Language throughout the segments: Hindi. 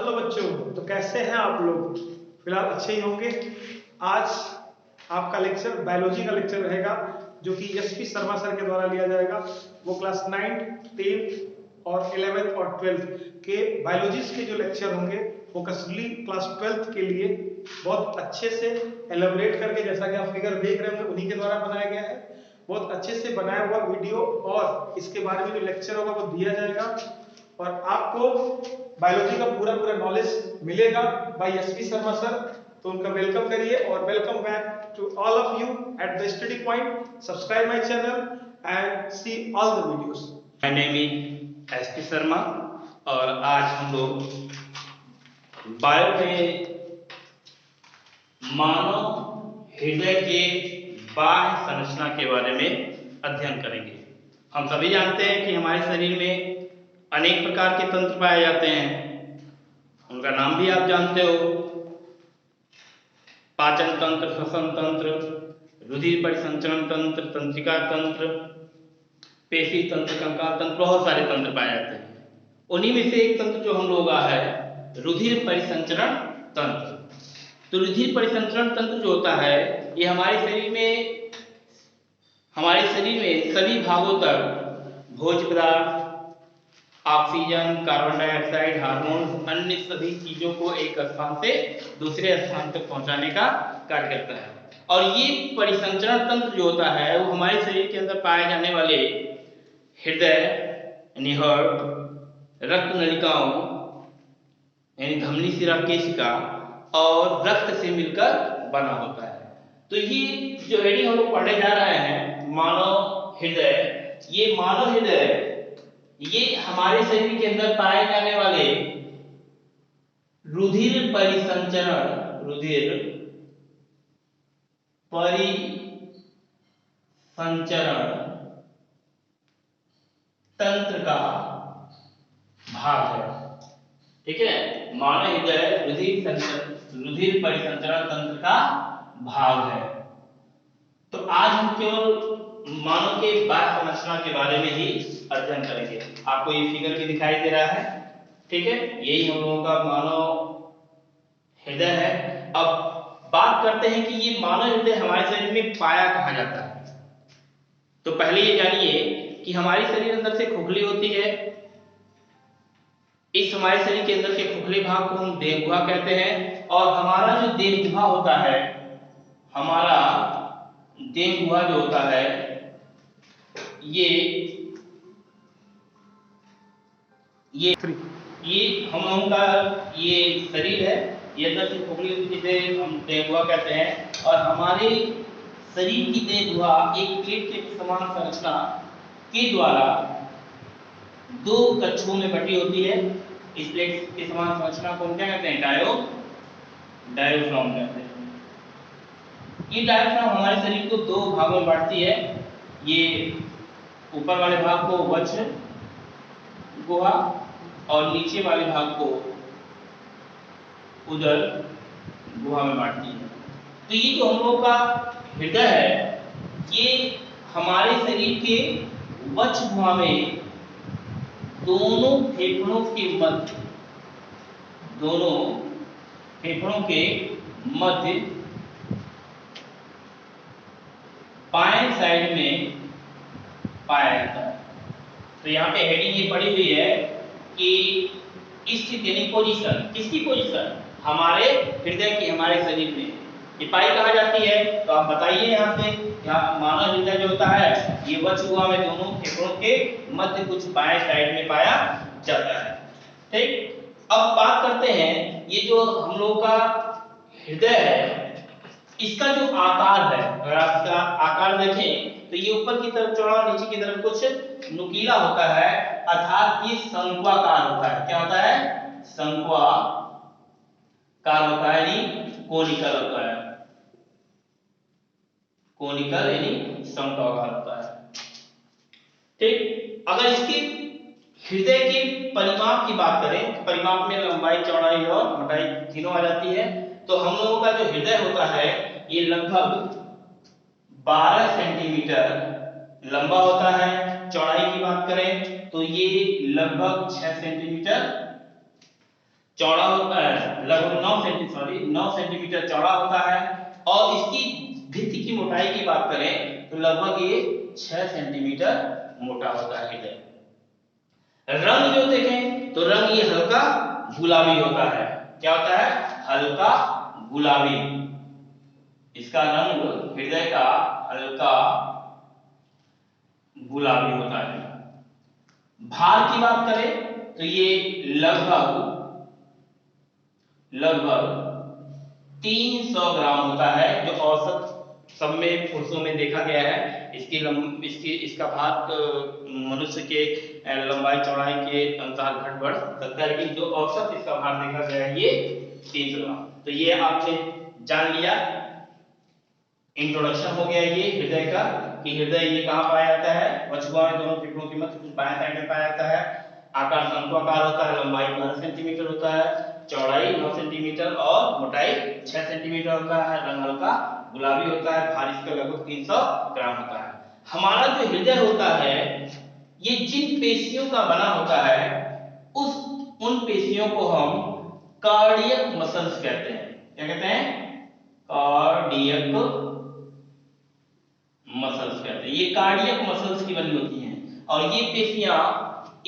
हेलो बच्चों, तो कैसे हैं आप लोग? फिलहाल अच्छे ही होंगे। आज आपका लेक्चर बायोलॉजी का लेक्चर रहेगा, जो कि एसपी शर्मा सर के द्वारा लिया जाएगा। वो क्लास 9th 10th और 11th और 12th के बायोलॉजिस्ट के जो लेक्चर होंगे वो कसली क्लास 12th के लिए बहुत अच्छे से एलेबोरेट करके, जैसा कि आप फिगर देख रहे होंगे, उन्हीं के द्वारा बनाया गया है। बहुत अच्छे से बनाया हुआ वीडियो और इसके बारे में जो लेक्चर होगा वो दिया जाएगा और आपको बायोलॉजी का पूरा नॉलेज मिलेगा बाय एसपी शर्मा सर। तो उनका वेलकम करिए और welcome back to all of you at the study point. Subscribe my channel and see all the videos. My name is SP Sharma और आज हम लोग बायो में मानव हृदय के बाह्य संरचना के बारे में अध्ययन करेंगे। हम सभी जानते हैं कि हमारे शरीर में अनेक प्रकार के तंत्र पाए जाते हैं। उनका नाम भी आप जानते हो, पाचन तंत्र, श्वसन तंत्र, रुधिर परिसंचरण तंत्र, तंत्रिका तंत्र, पेशी तंत्र, कंकाल तंत्र, बहुत सारे तंत्र पाए जाते हैं। उन्हीं में से एक तंत्र जो हम लोग का है रुधिर परिसंचरण तंत्र। तो रुधिर परिसंचरण तंत्र जो होता है ये हमारे शरीर में सभी भागों तक भोज्य पदार्थ, ऑक्सीजन, कार्बन डाइऑक्साइड, हार्मोन, अन्य सभी चीजों को एक स्थान से दूसरे स्थान तक पहुंचाने का कार्य करता है। और ये परिसंचरण तंत्र जो होता है वो हमारे शरीर के अंदर पाए जाने वाले हृदय यानी हार्ट, रक्त नलिकाओं यानी धमनी, शिरा, केशिका और रक्त से मिलकर बना होता है। तो ये जो हेडिंग हम लोग पढ़ने जा रहे हैं मानव हृदय, ये मानव हृदय ये हमारे शरीर के अंदर पाए जाने वाले रुधिर परिसंचरण तंत्र का भाग है। ठीक है, मानव हृदय रुधिर परिसंचरण तंत्र का भाग है। तो आज हम केवल मानव के बाह्य संरचना के बारे में ही अध्ययन करेंगे। आपको ये फिगर भी दिखाई दे रहा है, ठीक है, यही हम लोगों का मानव हृदय है। अब बात करते हैं कि ये मानव हृदय हमारे शरीर में पाया कहाँ जाता है। तो पहले ये जानिए कि हमारे शरीर अंदर से खोखली होती है। इस हमारे शरीर के अंदर के खोखले भाग को हम देहगुहा कहते हैं। और हमारा जो देहगुहा होता है, हमारा देहगुहा जो होता है ये हम लोगों का ये शरीर है, ये अंदर से खोखली होती है, जिसे हम देहगुहा कहते हैं। और हमारे शरीर की देहगुहा एक प्लेट के समान संरचना के द्वारा दो कक्षों में बटी होती है। इस प्लेट के समान संरचना को हम क्या कहते हैं? डायोफ्राम कहते हैं। ये डायफ्राम हमारे शरीर को दो भागों में बांटती है। ये ऊपर वाले भाग को वज्र गुहा और नीचे वाले भाग को उदर गुहा में बांटती है। तो ये जो हम लोग का हृदय है ये हमारे शरीर के वज्र गुहा में दोनों फेफड़ों के मध्य बाएं साइड में पाया जाता है। तो यहाँ पे हेडिंग ये पड़ी हुई है कि स्थित यानी पोजीशन, किसकी पोजीशन? हमारे हृदय की, हमारे शरीर में ये पाई कहाँ जाती है? तो आप बताइए यहाँ से। यहाँ मानव हृदय जो होता है ये वज्र गुहा में दोनों फेफड़ों के मध्य कुछ बाएं साइड में पाया जाता है। ठीक, अब बात करते हैं ये जो हम लोग का हृदय है इसका जो आकार है, अगर आप इसका आकार देखें तो ये ऊपर की तरफ चौड़ा, नीचे की तरफ कुछ नुकीला होता है, अर्थात ये शंक्वाकार होता है। क्या होता है? शंक्वाकार होता है, यानी कोनिकल होता है। कोनिकल यानी शंक्वाकार होता है। ठीक, अगर इसके हृदय के परिमाप की बात करें तो परिमाप में लंबाई, चौड़ाई और मोटाई तीनों आ जाती है। तो हम लोगों का जो हृदय होता है ये लगभग 12 सेंटीमीटर लंबा होता है। चौड़ाई की बात करें तो ये लगभग 6 सेंटीमीटर चौड़ा होता है, लगभग 9 सेंटीमीटर चौड़ा होता है। और इसकी भित्ति की मोटाई की बात करें तो लगभग ये 6 सेंटीमीटर मोटा होता है हृदय। रंग जो देखें तो रंग ये हल्का गुलाबी होता है। क्या होता है? हल्का गुलाबी। इसका रंग हृदय का हल्का गुलाबी होता है। भार की बात करें तो ये लगभग 300 ग्राम होता है, जो औसत सब में पुरुषों में देखा गया है। इसका भार मनुष्य के लंबाई चौड़ाई के अनुसार घट बढ़ सकता है, लेकिन जो औसत इसका भार देखा गया है ये 300 ग्राम। तो ये आपने जान लिया, इंट्रोडक्शन हो गया ये हृदय का, कि हृदय ये कहाँ पाया जाता है? वक्षुआ में, दोनों फेफड़ों के मध्य कुछ बाएं साइड में पाया जाता है। आकार शंक्वाकार होता है, लंबाई 12 सेंटीमीटर होता है, चौड़ाई 9 सेंटीमीटर और मोटाई 6 सेंटीमीटर होता है। रंग हल्का गुलाबी होता है, भार इसका लगभग 300 ग्राम होता है। हमारा जो हृदय होता है ये जिन पेशियों का बना होता है उन पेशियों को हम कार्डियक मसल्स कहते हैं। क्या कहते हैं? कार्डियक मसल्स कहते हैं। ये कार्डियक मसल्स की बनी होती हैं और ये पेशियां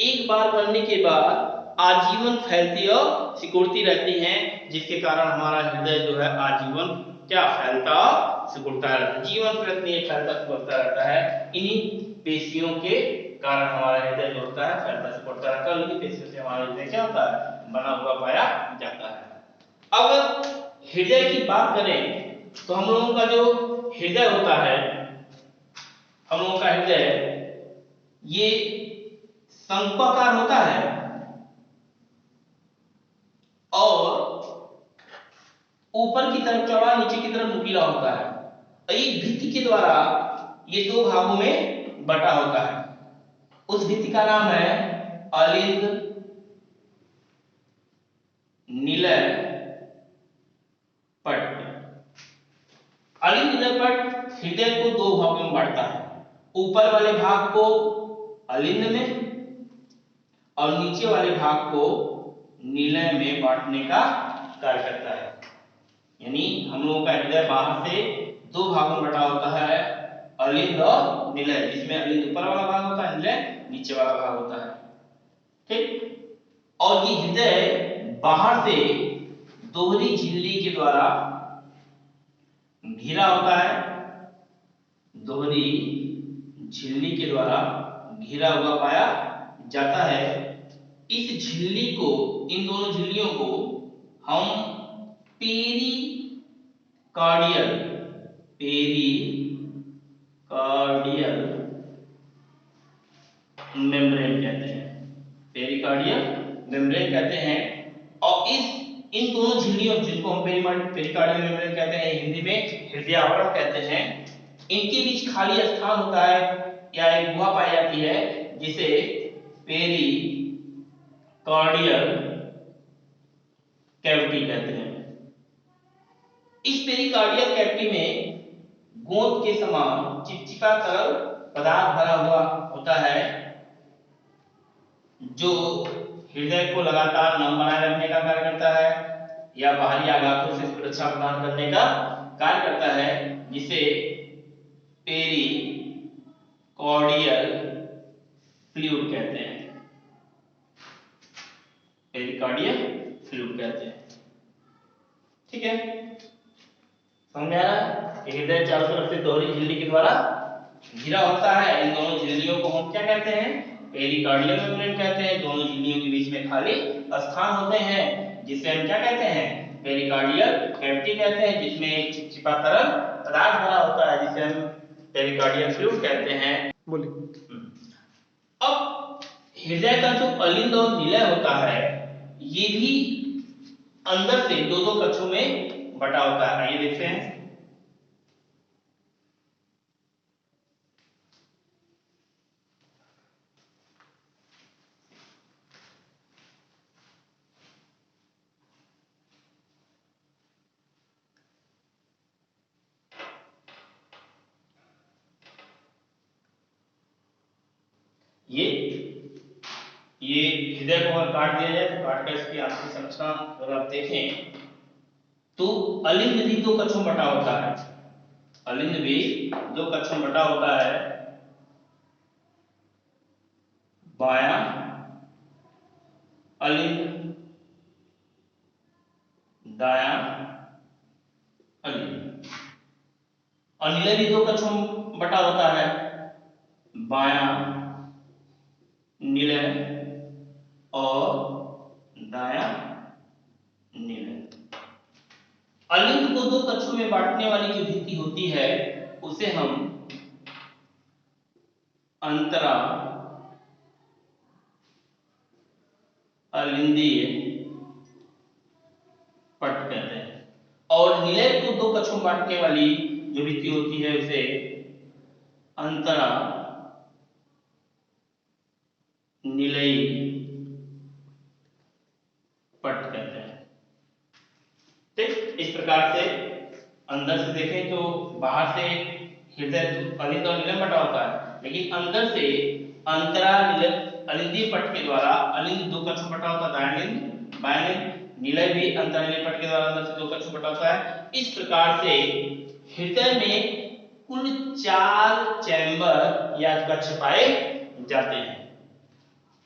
एक बार बनने के बाद आजीवन फैलती और सिकुड़ती रहती हैं, जिसके कारण हमारा हृदय जो है आजीवन क्या फैलता सिकुड़ता रहता है। जीवन प्रयत्न फैलता सिकुड़ता रहता है। इन्हीं पेशियों के कारण हमारा हृदय जो होता है फैलता सिकुड़ता रहता है। इन्हीं पेशियों से हमारा हृदय क्या होता है? बना हुआ पाया जाता है। अगर हृदय की बात करें तो हम लोगों का जो हृदय होता है, हम लोगों का हृदय ये शंक्वाकार होता है और ऊपर की तरफ चौड़ा, नीचे की तरफ नुकीला होता है। और एक भित्ति के द्वारा ये दो भागों में बटा होता है। उस भित्ति का नाम है अलिंद निलय पट। अलिंद निलय पट हृदय को दो भागों में बांटता है। ऊपर वाले भाग को अलिंद में और नीचे वाले भाग को निलय में बांटने का कार्य करता है। यानी हम लोगों का हृदय बाहर से दो भागों में बटा होता है, अलिंद और निलय, जिसमें अलिंद ऊपर वाला भाग होता है, निलय नीचे वाला भाग होता है। ठीक। और ये हृदय बाहर से दोहरी झिल्ली के द्वारा घिरा होता है। दोहरी झिल्ली के द्वारा घिरा हुआ पाया जाता है। इस झिल्ली को, इन दोनों झिल्लियों को हम पेरिकार्डियल मेम्ब्रेन कहते हैं। पेरिकार्डियल मेम्ब्रेन कहते हैं। और इन दोनों झिल्लियों, जिनको हम पेरिकार्डियल मेम्ब्रेन कहते हैं, हिंदी में हृदय आवरण कहते हैं, इनके बीच खाली स्थान होता है या एक गुहा पाई जाती है जिसे पेरिकार्डियल कैविटी कहते हैं। इस पेरिकार्डियल कैविटी में गोंद के समान चिपचिपा तरल पदार्थ भरा हुआ होता है, जो हृदय को लगातार नम बनाए रखने का कार्य करता है या बाहरी आघातों से सुरक्षा प्रदान करने का कार्य करता है, जिसे पेरिकार्डियल फ्लूइड कहते हैं। पेरिकार्डियल फ्लूइड कहते हैं। ठीक है, समझ में आ रहा है? हृदय चारों तरफ से दोहरी झिल्ली के द्वारा घिरा होता है। इन दोनों झिल्लियों को हम क्या कहते हैं? पेरिकार्डियल मेम्ब्रेन कहते हैं। दोनों झिल्लियों के बीच में खाली स्थान होते हैं जिसे हम क्या कहते हैं? पेरिकार्डियल कैविटी कहते हैं, जिसमें एक चिपचिपा तरल पदार्थ भरा होता है जिसे हम पेरिकार्डियल फ्लूइड कहते हैं। बोलिए। अब हृदय का जो अलिंद और निलय होता है ये भी अंदर से दो दो कक्षों में बटा होता है। आइए देखते हैं। ये हृदय को अगर काट दिया जाए तो काट कर इसकी आंतरिक संरचना अगर आप देखें तो अलिंद भी दो कक्षों में बटा होता है। अलिंद भी दो कक्षों में बटा होता है, बायां अलिंद, दायां अलिंद। और निलय भी दो कक्षों में बटा होता है, बायां निलय और दायां निलय। अलिंद को दो कक्षों में बांटने वाली जो भित्ति होती है उसे हम अंतरा अलिंदीय पट कहते हैं। और निलय को दो कक्षों में बांटने वाली जो भित्ति होती है उसे अंतरा निलयी पट कहते हैं। ठीक, इस प्रकार से अंदर से देखें तो बाहर से हृदय अलिंद और निलय बटा होता है, लेकिन अंदर से अंतरा अलिंदीय पट के द्वारा अलिंद दो कक्षों में बटा होता है, दायां अलिंद बायां अलिंद। निलय भी अंतरा निलय पट के द्वारा अंदर से दो कक्षों में बटा होता है। इस प्रकार से हृदय में कुल 4 चैम्बर या कक्ष पाए जाते हैं।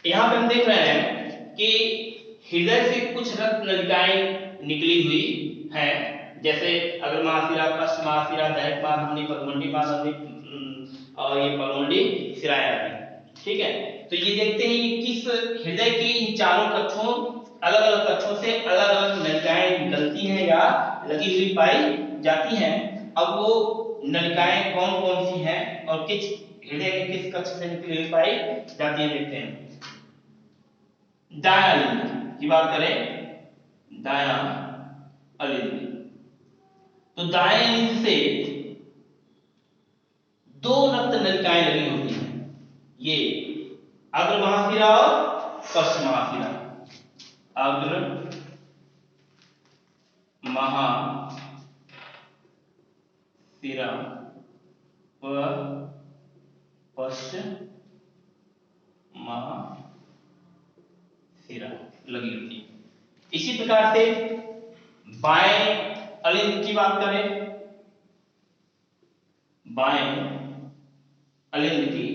यहाँ पे हम देख रहे हैं कि हृदय से कुछ रक्त नलिकाएं निकली हुई हैं, जैसे अग्र महाशिरा, पश्च महाशिरा, दैहिक महाधमनी, पगमुंडी महाधमनी और ये पगमुंडी शिराएं आदि। ठीक है, तो ये देखते हैं ये किस हृदय की इन चारों कक्षों अलग अलग कक्षों से अलग अलग नलिकाएं निकलती हैं या लगी हुई पाई जाती हैं। अब वो नलिकाएं कौन कौन सी हैं और किस हृदय के किस कक्ष से निकली हुई पाई जाती हैं देखते हैं। दायां अलिंद की बात करें, दायां अलिंद, तो दाएं अलिंद से दो रक्त नलिकाएं लगी होती हैं, ये अग्र महाशिरा और पश्च महाशिरा। अग्र महाशिरा व पश्च महाशिरा लगी होती है। इसी प्रकार से बाएं अलिंद की बात करें, बाएं अलिंद की,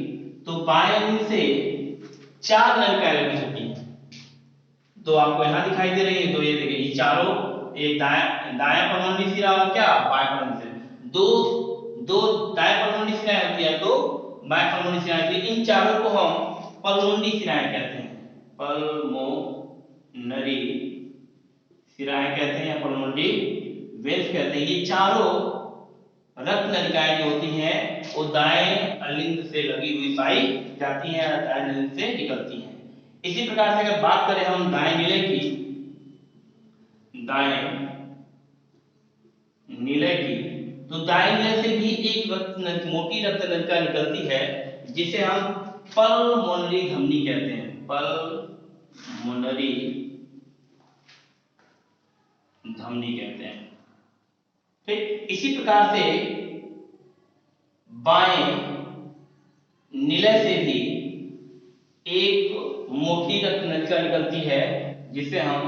तो बाएं अलिंद से 4 नलिकाएं लगी होती हैं। दो आपको यहां दिखाई दे रही है, दो ये देखिए, ये चारों, एक दायां पगमुंडी शिरा और क्या बाएं पगमुंडी शिरा, दो दाएं पगमुंडी शिराएं होती है, दो बाएं पगमुंडी शिराएं होती है। इन चारों को हम पगमुंडी शिराएं कहते हैं, पल्मोनरी शिराएं कहते हैं या पल्मोनरी वेन्स कहते हैं। ये चारों रक्त नलिकाएं जो होती हैं वो दाएं अलिंद से लगी हुई पाई जाती हैं, दाएं अलिंद से निकलती हैं। इसी प्रकार से अगर बात करें हम दाएं निलय की, दाएं निलय की, तो दाएं निलय से भी एक मोटी रक्त नलिका निकलती है जिसे हम पल्मोनरी धमनी कहते हैं, पल्मोनरी धमनी कहते हैं। ठीक, इसी प्रकार से बाएं निलय से भी एक मोटी रक्त नलिका निकलती है जिसे हम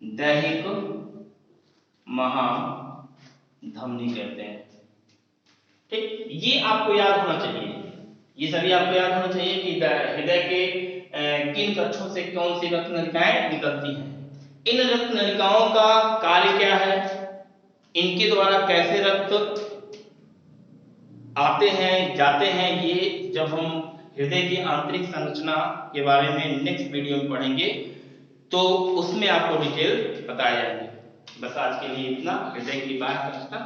दैहिक महाधमनी कहते हैं। ठीक, ये आपको याद होना चाहिए, ये सभी आपको याद होना चाहिए कि हृदय के किन कक्षों से कौन सी रक्त नलिकाएं निकलती हैं। इन रक्त नलिकाओं का कार्य क्या है, इनके द्वारा कैसे रक्त आते हैं जाते हैं, ये जब हम हृदय की आंतरिक संरचना के बारे में नेक्स्ट वीडियो में पढ़ेंगे तो उसमें आपको डिटेल बताया जाएंगे। बस आज के लिए इतना। हृदय की बात करता